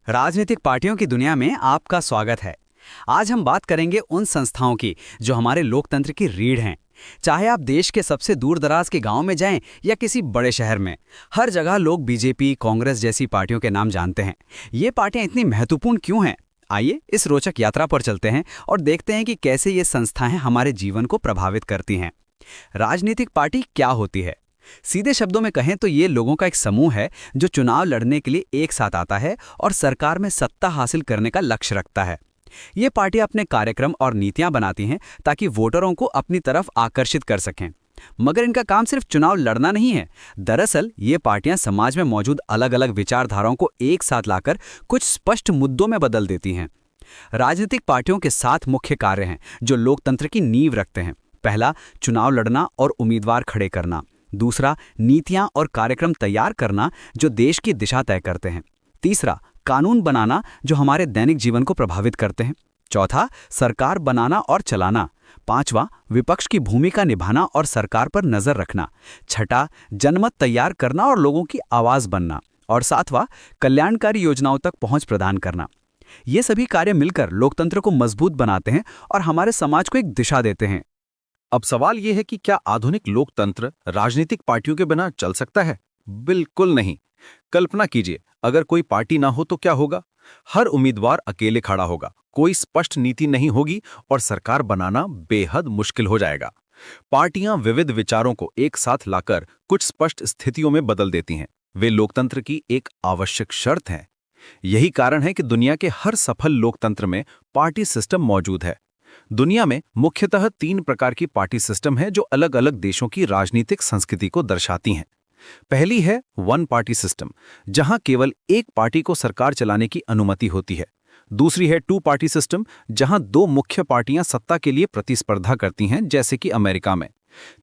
राजनीतिक पार्टियों की दुनिया में आपका स्वागत है। आज हम बात करेंगे उन संस्थाओं की जो हमारे लोकतंत्र की रीढ़ हैं। चाहे आप देश के सबसे दूर दराज के गांव में जाएं या किसी बड़े शहर में, हर जगह लोग बीजेपी, कांग्रेस जैसी पार्टियों के नाम जानते हैं। ये पार्टियां इतनी महत्वपूर्ण क्यों हैं? आइए इस रोचक यात्रा पर चलते हैं और देखते हैं कि कैसे ये संस्थाएं हमारे जीवन को प्रभावित करती हैं। राजनीतिक पार्टी क्या होती है? सीधे शब्दों में कहें तो ये लोगों का एक समूह है जो चुनाव लड़ने के लिए एक साथ आता है और सरकार में सत्ता हासिल करने का लक्ष्य रखता है। ये पार्टी अपने कार्यक्रम और नीतियां बनाती हैं ताकि वोटरों को अपनी तरफ आकर्षित कर सकें। मगर इनका काम सिर्फ चुनाव लड़ना नहीं है। दरअसल ये पार्टियां समाज में मौजूद अलग अलग विचारधाराओं को एक साथ लाकर कुछ स्पष्ट मुद्दों में बदल देती हैं। राजनीतिक पार्टियों के 7 मुख्य कार्य हैं जो लोकतंत्र की नींव रखते हैं। पहला, चुनाव लड़ना और उम्मीदवार खड़े करना। दूसरा, नीतियां और कार्यक्रम तैयार करना जो देश की दिशा तय करते हैं। तीसरा, कानून बनाना जो हमारे दैनिक जीवन को प्रभावित करते हैं। चौथा, सरकार बनाना और चलाना। पांचवा, विपक्ष की भूमिका निभाना और सरकार पर नजर रखना। छठा, जनमत तैयार करना और लोगों की आवाज बनना। और सातवां, कल्याणकारी योजनाओं तक पहुंच प्रदान करना। ये सभी कार्य मिलकर लोकतंत्र को मजबूत बनाते हैं और हमारे समाज को एक दिशा देते हैं। अब सवाल यह है कि क्या आधुनिक लोकतंत्र राजनीतिक पार्टियों के बिना चल सकता है? बिल्कुल नहीं। कल्पना कीजिए, अगर कोई पार्टी ना हो तो क्या होगा? हर उम्मीदवार अकेले खड़ा होगा, कोई स्पष्ट नीति नहीं होगी और सरकार बनाना बेहद मुश्किल हो जाएगा। पार्टियां विविध विचारों को एक साथ लाकर कुछ स्पष्ट स्थितियों में बदल देती हैं। वे लोकतंत्र की एक आवश्यक शर्त हैं। यही कारण है कि दुनिया के हर सफल लोकतंत्र में पार्टी सिस्टम मौजूद है। दुनिया में मुख्यतः 3 प्रकार की पार्टी सिस्टम है जो अलग अलग देशों की राजनीतिक संस्कृति को दर्शाती हैं। पहली है वन पार्टी सिस्टम, जहां केवल एक पार्टी को सरकार चलाने की अनुमति होती है। दूसरी है 2 पार्टी सिस्टम, जहां 2 मुख्य पार्टियां सत्ता के लिए प्रतिस्पर्धा करती हैं, जैसे कि अमेरिका में।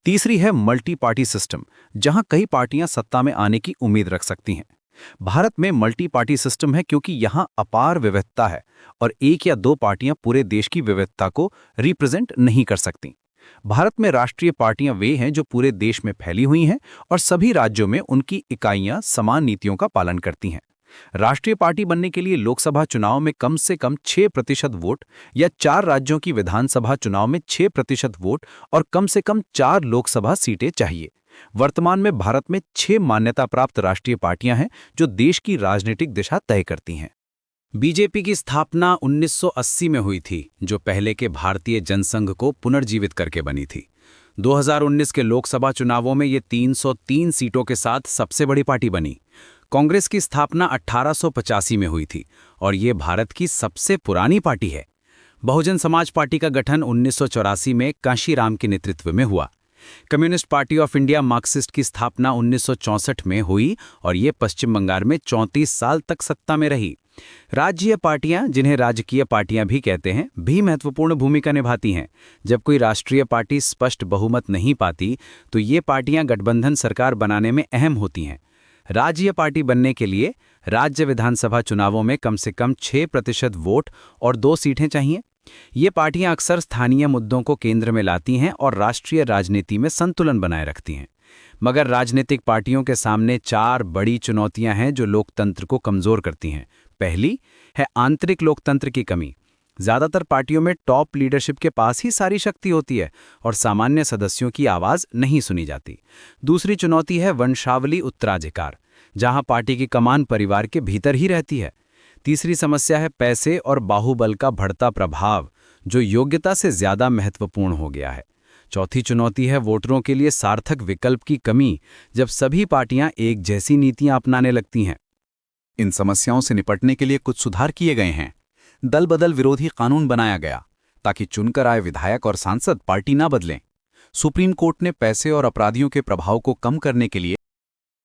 तीसरी है मल्टी पार्टी सिस्टम, जहां कई पार्टियां सत्ता में आने की उम्मीद रख सकती हैं। भारत में मल्टी पार्टी सिस्टम है क्योंकि यहां अपार विविधता है और 1 या 2 पार्टियां पूरे देश की विविधता को रिप्रेजेंट नहीं कर सकती। भारत में राष्ट्रीय पार्टियां वे हैं जो पूरे देश में फैली हुई हैं और सभी राज्यों में उनकी इकाइयां समान नीतियों का पालन करती हैं। राष्ट्रीय पार्टी बनने के लिए लोकसभा चुनाव में कम से कम 6% वोट या 4 राज्यों की विधानसभा चुनाव में 6% वोट और कम से कम 4 लोकसभा सीटें चाहिए। वर्तमान में भारत में 6 मान्यता प्राप्त राष्ट्रीय पार्टियां हैं जो देश की राजनीतिक दिशा तय करती हैं। बीजेपी की स्थापना 1980 में हुई थी, जो पहले के भारतीय जनसंघ को पुनर्जीवित करके बनी थी। 2019 के लोकसभा चुनावों में ये 303 सीटों के साथ सबसे बड़ी पार्टी बनी। कांग्रेस की स्थापना 1885 में हुई थी और ये भारत की सबसे पुरानी पार्टी है। बहुजन समाज पार्टी का गठन 1984 में कांशीराम के नेतृत्व में हुआ। Communist party of India Marxist की स्थापना 1964 में हुई और ये पश्चिम बंगाल में 34 साल तक सत्ता में रही। राज्य पार्टियां, जिन्हें राजकीय पार्टियां भी कहते हैं, भी महत्वपूर्ण भूमिका निभाती हैं। जब कोई राष्ट्रीय पार्टी स्पष्ट बहुमत नहीं पाती तो ये पार्टियां गठबंधन सरकार बनाने में अहम होती हैं। राज्य पार्टी बनने के लिए राज्य विधानसभा चुनावों में कम से कम 6% वोट और 2 सीटें चाहिए। ये पार्टियां अक्सर स्थानीय मुद्दों को केंद्र में लाती हैं और राष्ट्रीय राजनीति में संतुलन बनाए रखती हैं। मगर राजनीतिक पार्टियों के सामने 4 बड़ी चुनौतियां हैं जो लोकतंत्र को कमजोर करती हैं। पहली है आंतरिक लोकतंत्र की कमी। ज्यादातर पार्टियों में टॉप लीडरशिप के पास ही सारी शक्ति होती है और सामान्य सदस्यों की आवाज नहीं सुनी जाती। दूसरी चुनौती है वंशावली उत्तराधिकार, जहां पार्टी की कमान परिवार के भीतर ही रहती है। तीसरी समस्या है पैसे और बाहुबल का बढ़ता प्रभाव, जो योग्यता से ज्यादा महत्वपूर्ण हो गया है। चौथी चुनौती है वोटरों के लिए सार्थक विकल्प की कमी, जब सभी पार्टियां एक जैसी नीतियां अपनाने लगती हैं। इन समस्याओं से निपटने के लिए कुछ सुधार किए गए हैं। दल बदल विरोधी कानून बनाया गया ताकि चुनकर आए विधायक और सांसद पार्टी ना बदलें। सुप्रीम कोर्ट ने पैसे और अपराधियों के प्रभाव को कम करने के लिए